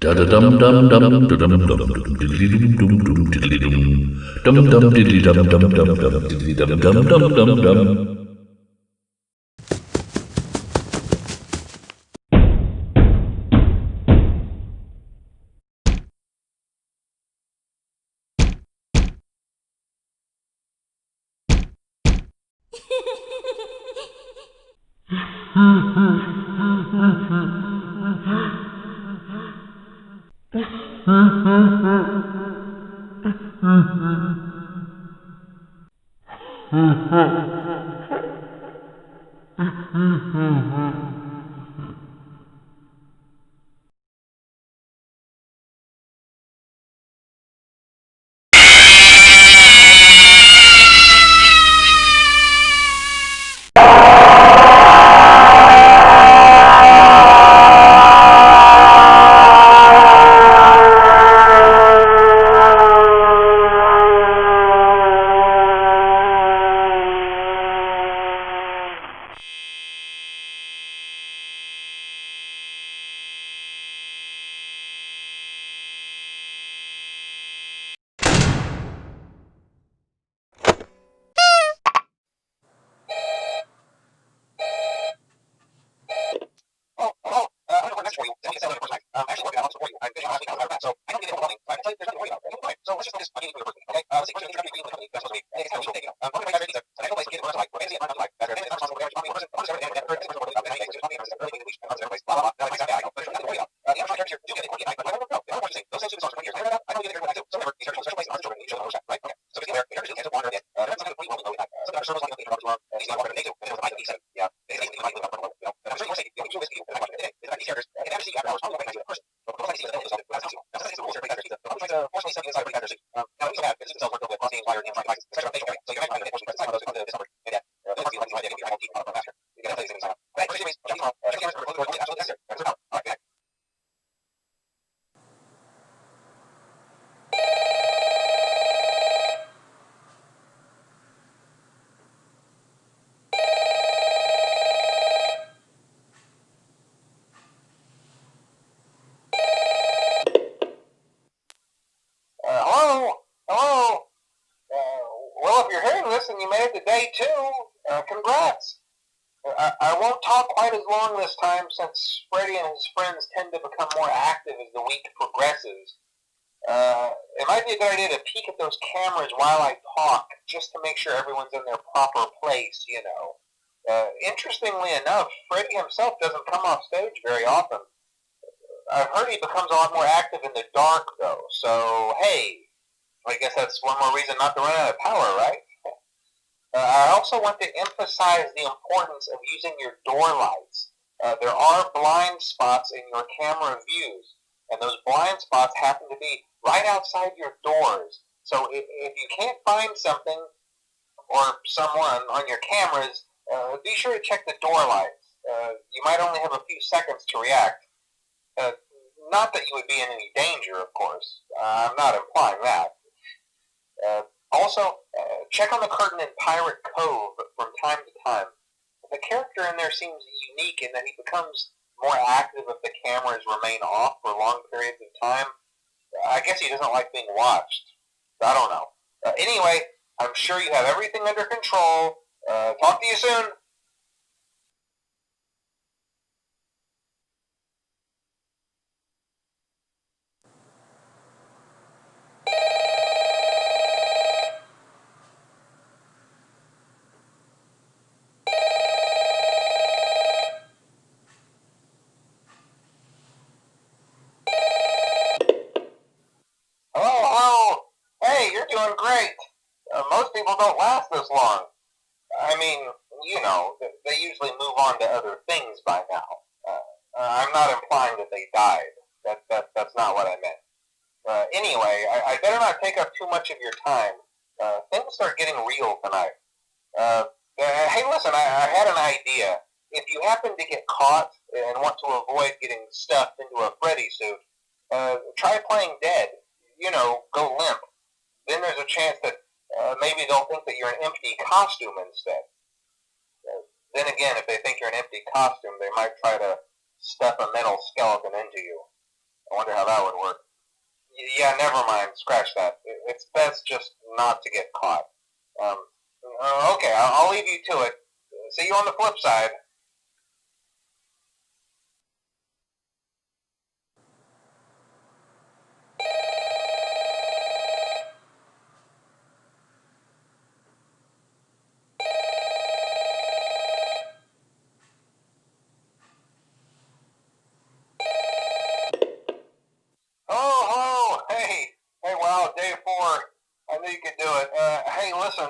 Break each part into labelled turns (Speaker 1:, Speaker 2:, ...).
Speaker 1: Da da dum dum dum dum dum dum diddly dum dum dum diddly dum dum diddly dum dum dum dum diddly dum dum dum dum dum.
Speaker 2: Well, if you're hearing this and you made it to day 2, congrats. I won't talk quite as long this time since Freddy and his friends tend to become more active as the week progresses. It might be a good idea to peek at those cameras while I talk, just to make sure everyone's in their proper place, you know. Interestingly enough, Freddy himself doesn't come off stage very often. I've heard he becomes a lot more active in the dark, though, so hey, I guess that's one more reason not to run out of power, right? I also want to emphasize the importance of using your door lights. There are blind spots in your camera views, and those blind spots happen to be right outside your doors. So if you can't find something or someone on your cameras, be sure to check the door lights. You might only have a few seconds to react. Not that you would be in any danger, of course. I'm not implying that. Also, check on the curtain in Pirate Cove from time to time. The character in there seems unique in that he becomes more active if the cameras remain off for long periods of time. I guess he doesn't like being watched. I don't know. Anyway, I'm sure you have everything under control. Talk to you soon. don't last this long. I mean, you know, they usually move on to other things by now. I'm not implying that they died. That's not what I meant. Anyway, I better not take up too much of your time. Things start getting real tonight. Hey, listen, I had an idea. If you happen to get caught and want to avoid getting stuffed into a Freddy suit, try playing dead. You know, go limp. Then there's a chance that maybe they'll think that you're an empty costume instead. Then again, if they think you're an empty costume, they might try to stuff a metal skeleton into you. I wonder how that would work. Yeah, never mind. Scratch that. It's best just not to get caught. Okay, I'll leave you to it. See you on the flip side. Oh, hey, wow, day 4. I knew you could do it. Hey, listen,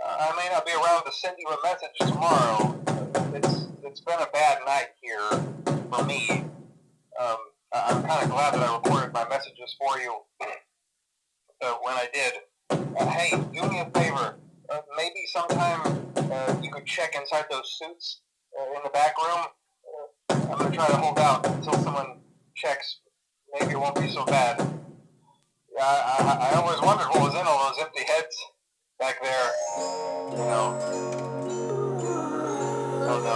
Speaker 2: I may not be around to send you a message tomorrow. It's been a bad night here for me. I'm kind of glad that I recorded my messages for you when I did. Hey, do me a favor. Maybe sometime you could check inside those suits in the back room. I'm going to try to hold out until someone checks. Maybe it won't be so bad. Yeah, I always wondered what was in all those empty heads back there. You know. Oh no.